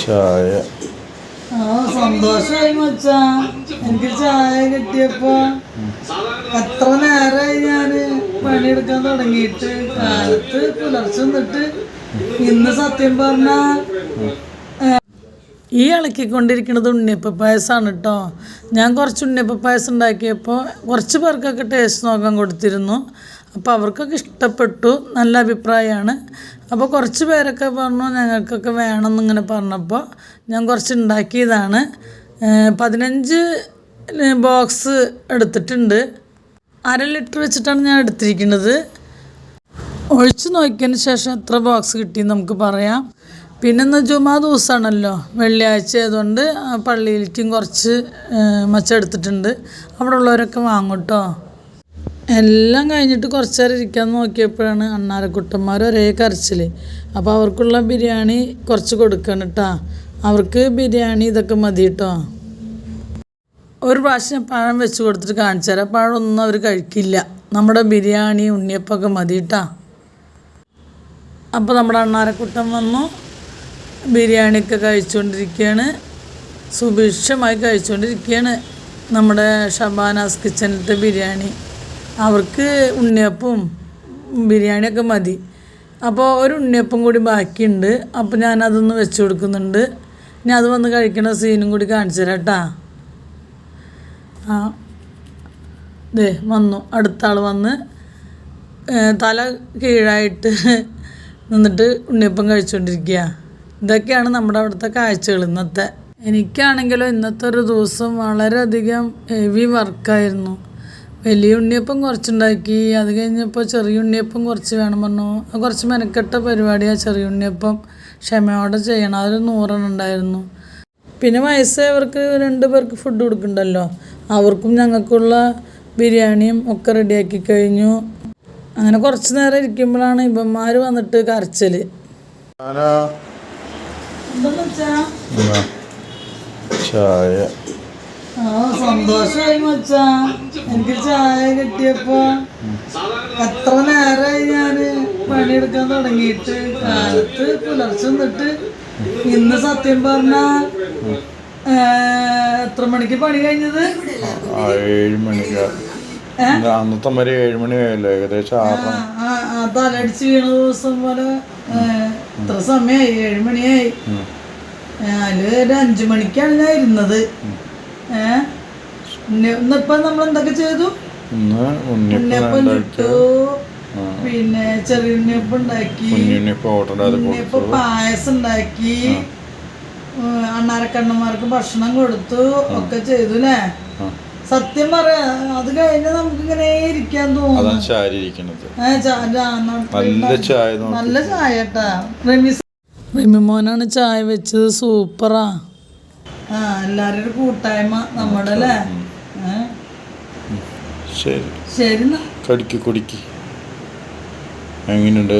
ചായ സന്തോഷമായി മച്ചാ. എനിക്ക് ചായ കിട്ടിയപ്പോ എത്ര നേരമായി ഞാന് പണിയെടുക്കാൻ തുടങ്ങിയിട്ട്. കാലത്ത് പുലർച്ചെ നിന്നിട്ട് ഇന്ന് സത്യം പറഞ്ഞ ഈ ഇളക്കിക്കൊണ്ടിരിക്കുന്നത് ഉണ്ണിയപ്പ പായസമാണ് കേട്ടോ. ഞാൻ കുറച്ച് ഉണ്ണിയപ്പ പായസം ഉണ്ടാക്കിയപ്പോൾ കുറച്ച് പേർക്കൊക്കെ ടേസ്റ്റ് നോക്കാൻ കൊടുത്തിരുന്നു. അപ്പോൾ അവർക്കൊക്കെ ഇഷ്ടപ്പെട്ടു, നല്ല അഭിപ്രായമാണ്. അപ്പോൾ കുറച്ച് പേരൊക്കെ പറഞ്ഞു ഞങ്ങൾക്കൊക്കെ വേണമെന്നിങ്ങനെ പറഞ്ഞപ്പോൾ ഞാൻ കുറച്ച് ഉണ്ടാക്കിയതാണ്. 15 ബോക്സ് എടുത്തിട്ടുണ്ട്. 1/2 ലിറ്റർ വെച്ചിട്ടാണ് ഞാൻ എടുത്തിരിക്കുന്നത്. ഒഴിച്ച് നോക്കിയതിന് ശേഷം എത്ര ബോക്സ് കിട്ടിയെന്ന് നമുക്ക് പറയാം. പിന്നെ ഇന്ന് ജുമാ ദിവസമാണല്ലോ, വെള്ളിയാഴ്ച ആയതുകൊണ്ട് പള്ളിയിലേക്കും കുറച്ച് മച്ചെടുത്തിട്ടുണ്ട്. അവിടെ ഉള്ളവരൊക്കെ വാങ്ങും കേട്ടോ. എല്ലാം കഴിഞ്ഞിട്ട് കുറച്ച് നേരം ഇരിക്കാൻ നോക്കിയപ്പോഴാണ് അണ്ണാരക്കുട്ടന്മാർ ഒരേ കരച്ചിൽ. അപ്പോൾ അവർക്കുള്ള ബിരിയാണി കുറച്ച് കൊടുക്കണം കേട്ടോ. അവർക്ക് ബിരിയാണി ഇതൊക്കെ മതി കേട്ടോ. ഒരു പ്രാവശ്യം പഴം വെച്ച് കൊടുത്തിട്ട് കാണിച്ചു തരാം. പഴമൊന്നും അവർ കഴിക്കില്ല. നമ്മുടെ ബിരിയാണി ഉണ്ണിയപ്പമൊക്കെ മതി കേട്ടോ. അപ്പോൾ നമ്മുടെ അണ്ണാരക്കുട്ടൻ വന്നു, ബിരിയാണിയൊക്കെ കഴിച്ചുകൊണ്ടിരിക്കുകയാണ്. സുഭിക്ഷമായി കഴിച്ചുകൊണ്ടിരിക്കുകയാണ് നമ്മുടെ ഷബാനാസ് കിച്ചണിലത്തെ ബിരിയാണി. അവർക്ക് ഉണ്ണിയപ്പവും ബിരിയാണിയൊക്കെ മതി. അപ്പോൾ ഒരു ഉണ്ണിയപ്പം കൂടി ബാക്കിയുണ്ട്. അപ്പോൾ ഞാനതൊന്ന് വെച്ച് കൊടുക്കുന്നുണ്ട്. ഇനി അത് വന്ന് കഴിക്കണ സീനും കൂടി കാണിച്ചു തരാം കേട്ടോ. ദേ വന്നു, അടുത്ത ആൾ വന്ന് തല കീഴായിട്ട് നിന്നിട്ട് ഉണ്ണിയപ്പം കഴിച്ചുകൊണ്ടിരിക്കുക. ഇതൊക്കെയാണ് നമ്മുടെ അവിടുത്തെ കാഴ്ചകൾ ഇന്നത്തെ. എനിക്കാണെങ്കിലോ ഇന്നത്തെ ഒരു ദിവസം വളരെയധികം ഹെവി വർക്കായിരുന്നു. വലിയ ഉണ്ണിയപ്പം കുറച്ചുണ്ടാക്കി, അത് കഴിഞ്ഞപ്പോൾ ചെറിയ ഉണ്ണിയപ്പം കുറച്ച് വേണം പറഞ്ഞു. കുറച്ച് മെനക്കെട്ട പരിപാടിയാണ് ചെറിയ ഉണ്ണിയപ്പം. ക്ഷമയോടെ ചെയ്യണം. അതൊരു 100 ഉണ്ടായിരുന്നു. പിന്നെ വയസ്സായവർക്ക് 2 പേർക്ക് ഫുഡ് കൊടുക്കണ്ടല്ലോ, അവർക്കും ഞങ്ങൾക്കുള്ള ബിരിയാണിയും ഒക്കെ റെഡിയാക്കി കഴിഞ്ഞു. അങ്ങനെ കുറച്ച് നേരം ഇരിക്കുമ്പോഴാണ് ഇവന്മാർ വന്നിട്ട് കരച്ചൽ. ചായ സന്തോഷമായി മച്ചാ. എനിക്ക് ചായ കിട്ടിയപ്പോ എത്ര നേരമായി ഞാന് പണിയെടുക്കാൻ തുടങ്ങിയിട്ട്. കാലത്ത് പുലർച്ചെ നിന്നിട്ട് ഇന്ന് സത്യം പറഞ്ഞ എത്ര മണിക്ക് പണി കഴിഞ്ഞത്? 7 മണിക്ക്. അന്നത്തെ വരെ 7 മണി ആയല്ലോ, ഏകദേശം. തലടിച്ച് വീണ ദിവസം പോലെ എത്ര സമയമായി? 7 മണിയായി. അതില് ഒരു 5 മണിക്കാണ് ഞാൻ ഇരുന്നത്. ഇന്നിപ്പം നമ്മൾ എന്തൊക്കെ ചെയ്തു? ഉണ്ണിയപ്പം ചുട്ടു, പിന്നെ ചെറിയ ഉണ്ണിയപ്പം ഉണ്ടാക്കി, ഉണ്ണിയപ്പം പായസം ഉണ്ടാക്കി, അണ്ണാരക്കണ്ണന്മാർക്ക് ഭക്ഷണം കൊടുത്തു, ഒക്കെ ചെയ്തു അല്ലേ? സത്യം പറയാ, അത് കഴിഞ്ഞ നമുക്ക് ഇങ്ങനെ ഇരിക്കാൻ തോന്നും. നല്ല ചായ കേട്ടാ. റിമി മോനാണ് ചായ വെച്ചത്. സൂപ്പറാ. എല്ലാരും ഒരു കൂട്ടായ്മ നമ്മുടെ അല്ലേ? ശരി കുടിക്ക്. എങ്ങനെയുണ്ട്?